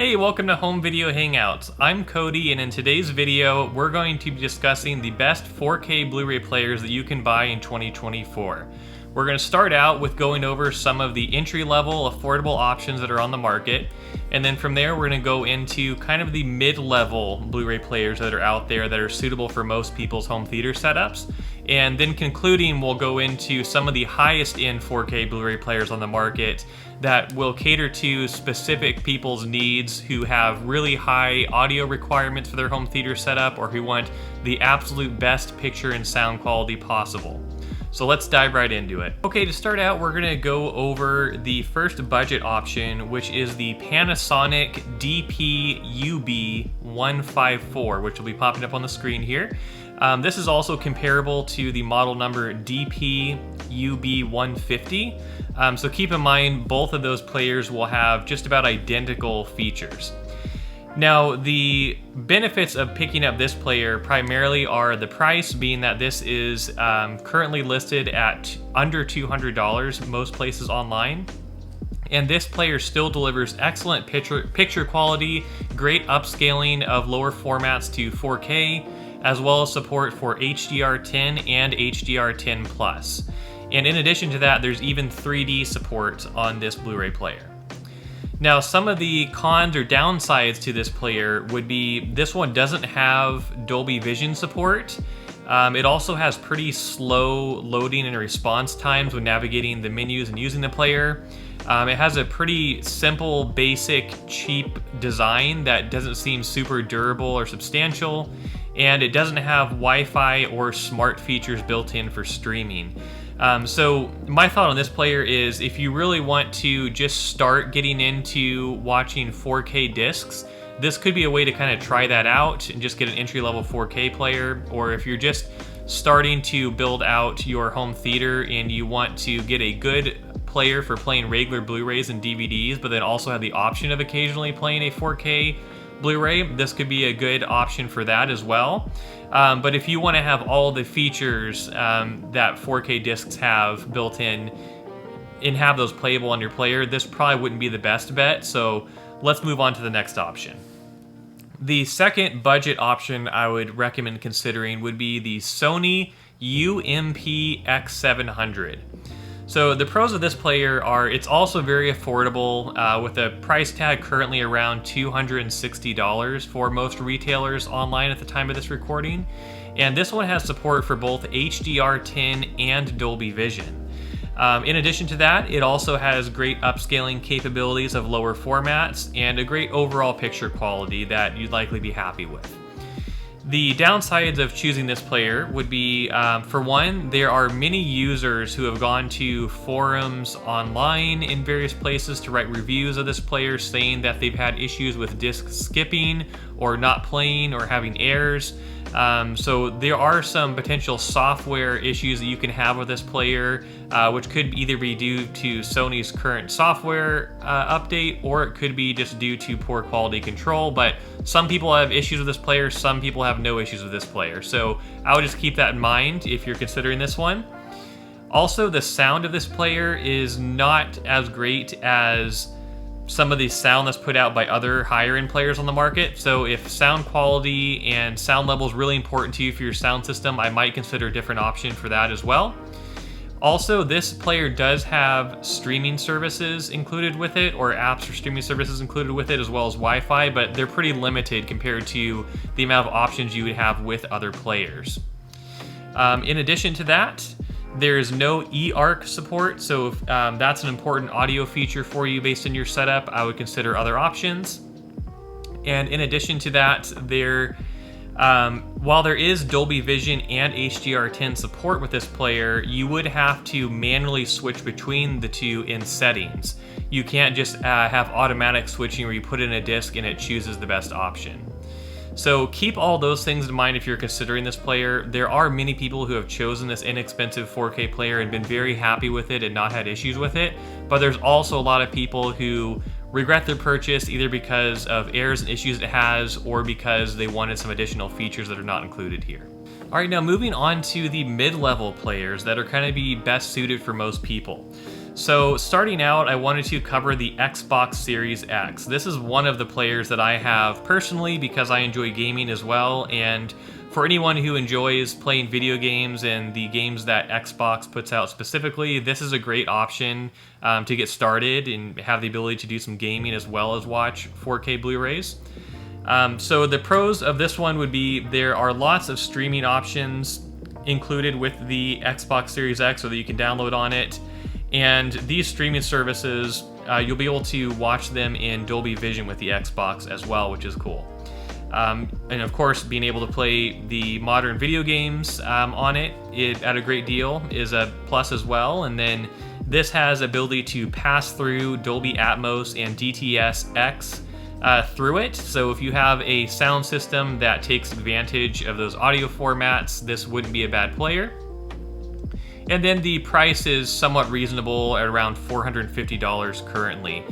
Hey, welcome to Home Video Hangouts. I'm Cody, and in today's video, we're going to be discussing the best 4K Blu-ray players that you can buy in 2024. We're going to start out with going over some of the entry-level, affordable options that are on the market, and then from there, we're going to go into kind of the mid-level Blu-ray players that are out there that are suitable for most people's home theater setups. And then concluding, we'll go into some of the highest-end 4K Blu-ray players on the market that will cater to specific people's needs who have really high audio requirements for their home theater setup or who want the absolute best picture and sound quality possible. So let's dive right into it. Okay, to start out, we're gonna go over the first budget option, which is the Panasonic DP-UB154, which will be popping up on the screen here. This is also comparable to the model number DP-UB150. So keep in mind, both of those players will have just about identical features. Now, the benefits of picking up this player primarily are the price, being that this is currently listed at under $200 most places online. And this player still delivers excellent picture quality, great upscaling of lower formats to 4K, as well as support for HDR10 and HDR10+. And in addition to that, there's even 3D support on this Blu-ray player. Now, some of the cons or downsides to this player would be this one doesn't have Dolby Vision support. It also has pretty slow loading and response times when navigating the menus and using the player. It has a pretty simple, basic, cheap design that doesn't seem super durable or substantial, and it doesn't have Wi-Fi or smart features built in for streaming. So my thought on this player is if you really want to just start getting into watching 4K discs, this could be a way to kind of try that out and just get an entry-level 4K player. Or if you're just starting to build out your home theater and you want to get a good player for playing regular Blu-rays and DVDs, but then also have the option of occasionally playing a 4K Blu-ray, this could be a good option for that as well. But if you want to have all the features that 4K discs have built in and have those playable on your player, this probably wouldn't be the best bet. So let's move on to the next option. The second budget option I would recommend considering would be the Sony UMP-X700. So the pros of this player are it's also very affordable with a price tag currently around $260 for most retailers online at the time of this recording. And this one has support for both HDR10 and Dolby Vision. In addition to that, it also has great upscaling capabilities of lower formats and a great overall picture quality that you'd likely be happy with. The downsides of choosing this player would be, for one, there are many users who have gone to forums online in various places to write reviews of this player saying that they've had issues with disc skipping or not playing or having errors. So there are some potential software issues that you can have with this player, which could either be due to Sony's current software update, or it could be just due to poor quality control. But some people have issues with this player, some people have no issues with this player. So I would just keep that in mind if you're considering this one. Also, the sound of this player is not as great as some of the sound that's put out by other higher end players on the market. So if sound quality and sound level is really important to you for your sound system, I might consider a different option for that as well. Also, this player does have streaming services included with it, or apps for streaming services included with it, as well as Wi-Fi, but they're pretty limited compared to the amount of options you would have with other players. In addition to that, there's no eARC support, so if that's an important audio feature for you based on your setup, I would consider other options. And in addition to that, while there is Dolby Vision and HDR10 support with this player, you would have to manually switch between the two in settings. You can't just have automatic switching where you put in a disc and it chooses the best option. So keep all those things in mind if you're considering this player. There are many people who have chosen this inexpensive 4K player and been very happy with it and not had issues with it, but there's also a lot of people who regret their purchase either because of errors and issues it has or because they wanted some additional features that are not included here. All right, now moving on to the mid-level players that are kind of be best suited for most people. So starting out, I wanted to cover the Xbox Series X. This is one of the players that I have personally because I enjoy gaming as well, and for anyone who enjoys playing video games and the games that Xbox puts out specifically, this is a great option to get started and have the ability to do some gaming as well as watch 4K Blu-rays. So the pros of this one would be there are lots of streaming options included with the Xbox Series X so that you can download on it. And these streaming services, you'll be able to watch them in Dolby Vision with the Xbox as well, which is cool. And of course, being able to play the modern video games on it at a great deal is a plus as well. And then this has ability to pass through Dolby Atmos and DTS-X through it. So if you have a sound system that takes advantage of those audio formats, this wouldn't be a bad player. And then the price is somewhat reasonable at around $450 currently.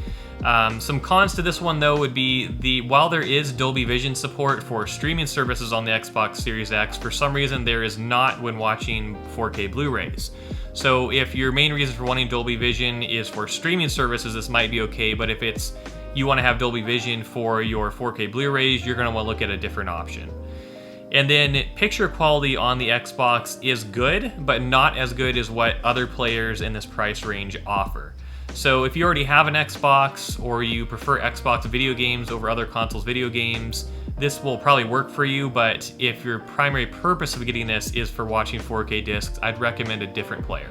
Some cons to this one though would be while there is Dolby Vision support for streaming services on the Xbox Series X, for some reason there is not when watching 4K Blu-rays. So if your main reason for wanting Dolby Vision is for streaming services, this might be okay, but if you want to have Dolby Vision for your 4K Blu-rays, you're going to want to look at a different option. And then picture quality on the Xbox is good, but not as good as what other players in this price range offer. So if you already have an Xbox or you prefer Xbox video games over other consoles video games, this will probably work for you, but if your primary purpose of getting this is for watching 4K discs, I'd recommend a different player.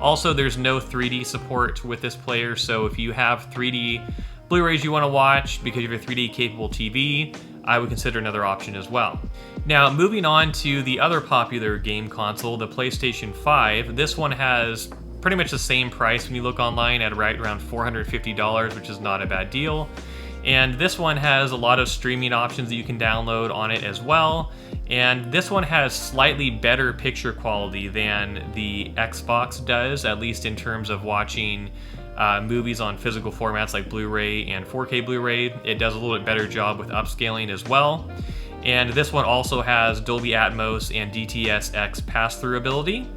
Also, there's no 3D support with this player, so if you have 3D Blu-rays you want to watch because you have a 3D capable TV, I would consider another option as well. Now, moving on to the other popular game console, the PlayStation 5, this one has pretty much the same price when you look online at right around $450, which is not a bad deal. And this one has a lot of streaming options that you can download on it as well. And this one has slightly better picture quality than the Xbox does, at least in terms of watching movies on physical formats like Blu-ray and 4K Blu-ray. It does a little bit better job with upscaling as well. And this one also has Dolby Atmos and DTS-X pass-through ability.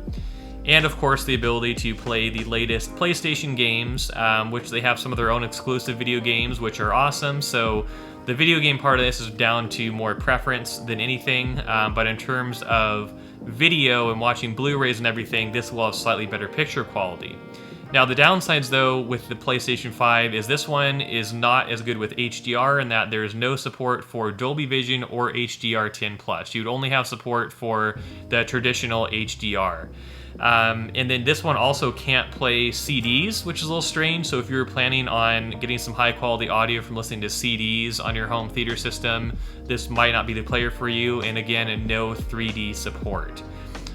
And of course the ability to play the latest PlayStation games, which they have some of their own exclusive video games, which are awesome. So the video game part of this is down to more preference than anything, but in terms of video and watching Blu-rays and everything, this will have slightly better picture quality. Now the downsides though with the PlayStation 5 is this one is not as good with HDR in that there is no support for Dolby Vision or HDR10+. You would only have support for the traditional HDR. And then this one also can't play CDs, which is a little strange. So if you're planning on getting some high quality audio from listening to CDs on your home theater system, this might not be the player for you. And again, no 3D support.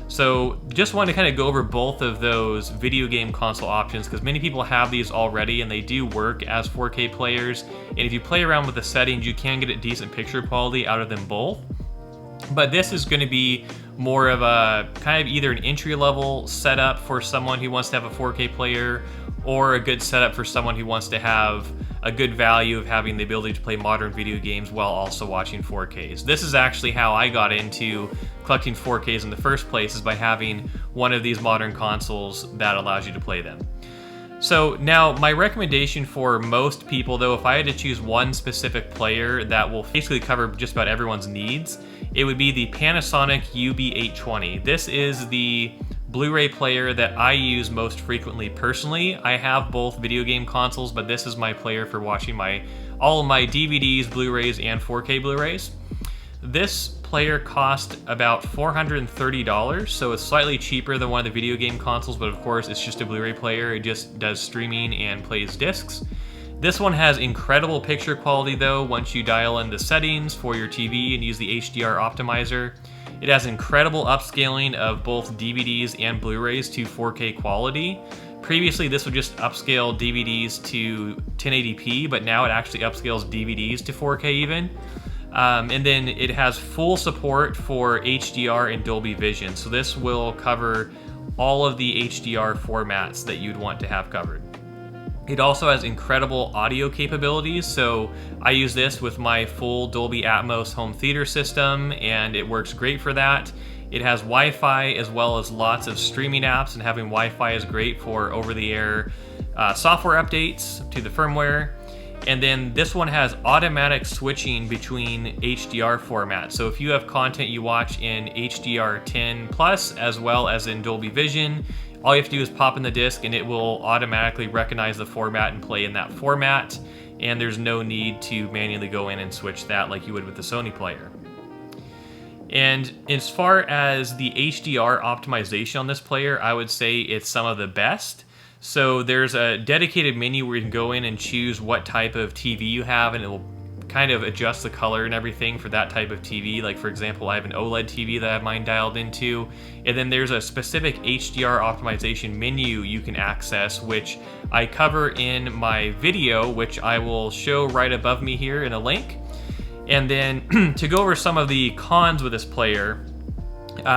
So just wanted to kind of go over both of those video game console options because many people have these already and they do work as 4K players. And if you play around with the settings, you can get a decent picture quality out of them both. But this is going to be more of a kind of either an entry-level setup for someone who wants to have a 4K player or a good setup for someone who wants to have a good value of having the ability to play modern video games while also watching 4Ks. This is actually how I got into collecting 4Ks in the first place, is by having one of these modern consoles that allows you to play them. So now my recommendation for most people though, if I had to choose one specific player that will basically cover just about everyone's needs, it would be the Panasonic UB820. This is the Blu-ray player that I use most frequently personally. I have both video game consoles, but this is my player for watching all of my DVDs, Blu-rays, and 4K Blu-rays. This player cost about $430, so it's slightly cheaper than one of the video game consoles, but of course it's just a Blu-ray player. It just does streaming and plays discs. This one has incredible picture quality though once you dial in the settings for your TV and use the HDR optimizer. It has incredible upscaling of both DVDs and Blu-rays to 4K quality. Previously this would just upscale DVDs to 1080p, but now it actually upscales DVDs to 4K even. And then it has full support for HDR and Dolby Vision, so this will cover all of the HDR formats that you'd want to have covered. It also has incredible audio capabilities, so I use this with my full Dolby Atmos home theater system and it works great for that. It has Wi-Fi as well as lots of streaming apps, and having Wi-Fi is great for over-the-air software updates to the firmware. And then this one has automatic switching between HDR formats. So if you have content you watch in HDR10+ as well as in Dolby Vision, all you have to do is pop in the disc and it will automatically recognize the format and play in that format. And there's no need to manually go in and switch that like you would with the Sony player. And as far as the HDR optimization on this player, I would say it's some of the best. So there's a dedicated menu where you can go in and choose what type of TV you have, and it will kind of adjust the color and everything for that type of TV. Like for example, I have an OLED TV that I have mine dialed into, and then there's a specific HDR optimization menu you can access, which I cover in my video, which I will show right above me here in a link. And then to go over some of the cons with this player,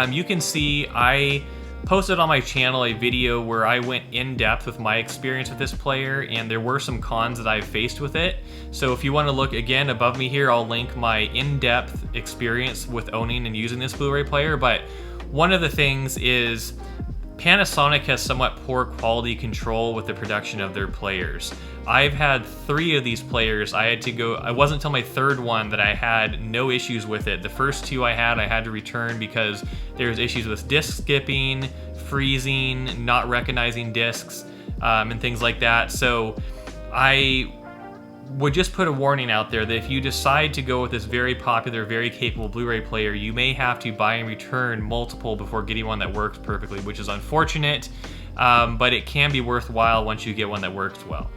you can see I posted on my channel a video where I went in depth with my experience with this player, and there were some cons that I've faced with it. So if you want to look again above me here, I'll link my in-depth experience with owning and using this Blu-ray player. But one of the things is Panasonic has somewhat poor quality control with the production of their players. I've had 3 of these players. It wasn't until my 3rd one that I had no issues with it. The first 2 I had to return because there's issues with disc skipping, freezing, not recognizing discs, and things like that. So I would just put a warning out there that if you decide to go with this very popular, very capable Blu-ray player, you may have to buy and return multiple before getting one that works perfectly, which is unfortunate, but it can be worthwhile once you get one that works well.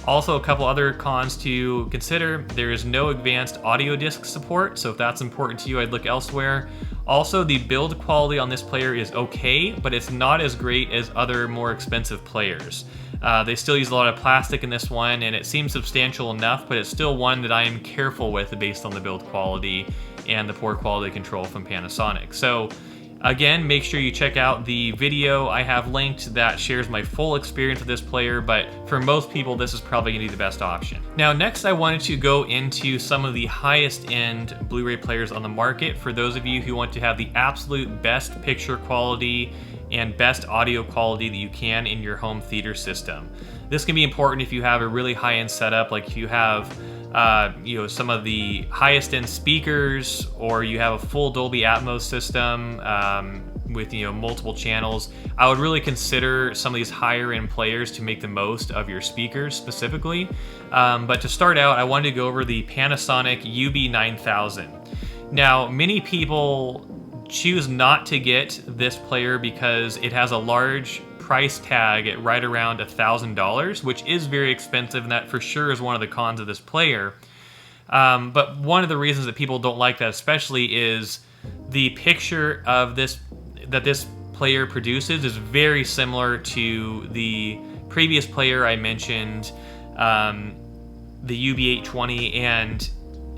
Also, a couple other cons to consider. There is no advanced audio disc support, so if that's important to you, I'd look elsewhere. Also, the build quality on this player is okay, but it's not as great as other more expensive players. They still use a lot of plastic in this one, and it seems substantial enough, but it's still one that I am careful with based on the build quality and the poor quality control from Panasonic. So again, make sure you check out the video I have linked that shares my full experience with this player, but for most people, this is probably going to be the best option. Now, next I wanted to go into some of the highest end Blu-ray players on the market for those of you who want to have the absolute best picture quality and best audio quality that you can in your home theater system. This can be important if you have a really high-end setup, like if you have some of the highest end speakers, or you have a full Dolby Atmos system with multiple channels. I would really consider some of these higher end players to make the most of your speakers specifically. But to start out, I wanted to go over the Panasonic UB9000. Now, many people choose not to get this player because it has a large price tag at right around $1,000, which is very expensive, and that for sure is one of the cons of this player. But one of the reasons that people don't like that especially is the picture of this player produces is very similar to the previous player I mentioned, the UB820, and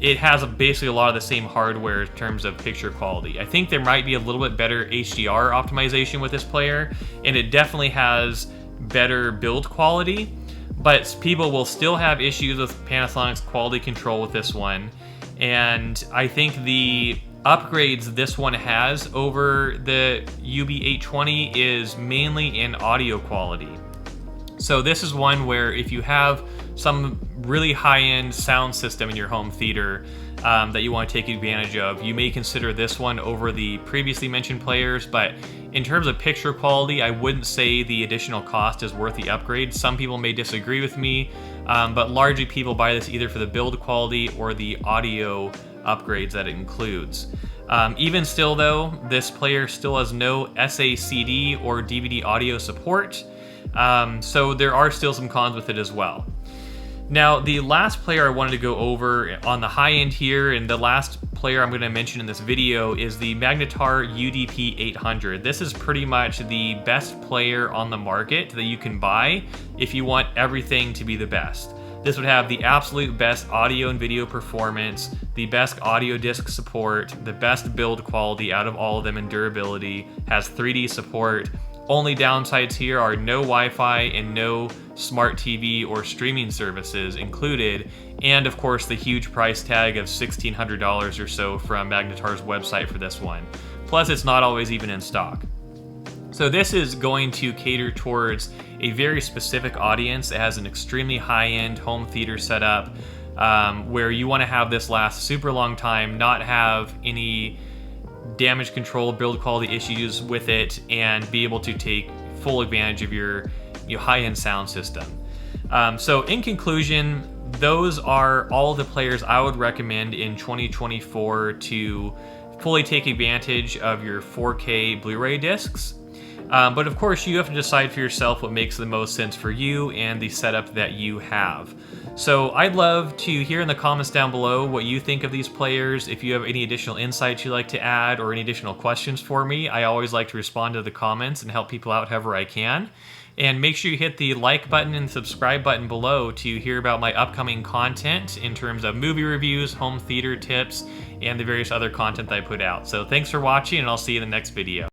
it has basically a lot of the same hardware in terms of picture quality. I think there might be a little bit better HDR optimization with this player, and it definitely has better build quality, but people will still have issues with Panasonic's quality control with this one. And I think the upgrades this one has over the UB820 is mainly in audio quality. So this is one where if you have some really high-end sound system in your home theater that you want to take advantage of, you may consider this one over the previously mentioned players. But in terms of picture quality, I wouldn't say the additional cost is worth the upgrade. Some people may disagree with me, but largely people buy this either for the build quality or the audio upgrades that it includes. Even still though, this player still has no SACD or DVD audio support, so there are still some cons with it as well. Now, the last player I wanted to go over on the high end here, and the last player I'm going to mention in this video, is the Magnetar UDP800. This is pretty much the best player on the market that you can buy if you want everything to be the best. This would have the absolute best audio and video performance, the best audio disc support, the best build quality out of all of them, and durability, has 3D support. Only downsides here are no Wi-Fi and no smart TV or streaming services included, and of course the huge price tag of $1,600 or so from Magnetar's website for this one. Plus, it's not always even in stock. So this is going to cater towards a very specific audience that has an extremely high-end home theater setup, where you want to have this last super long time, not have any damage control, build quality issues with it, and be able to take full advantage of your high-end sound system. So in conclusion, those are all the players I would recommend in 2024 to fully take advantage of your 4K Blu-ray discs. But of course, you have to decide for yourself what makes the most sense for you and the setup that you have. So I'd love to hear in the comments down below what you think of these players. If you have any additional insights you'd like to add or any additional questions for me, I always like to respond to the comments and help people out however I can. And make sure you hit the like button and subscribe button below to hear about my upcoming content in terms of movie reviews, home theater tips, and the various other content that I put out. So thanks for watching, and I'll see you in the next video.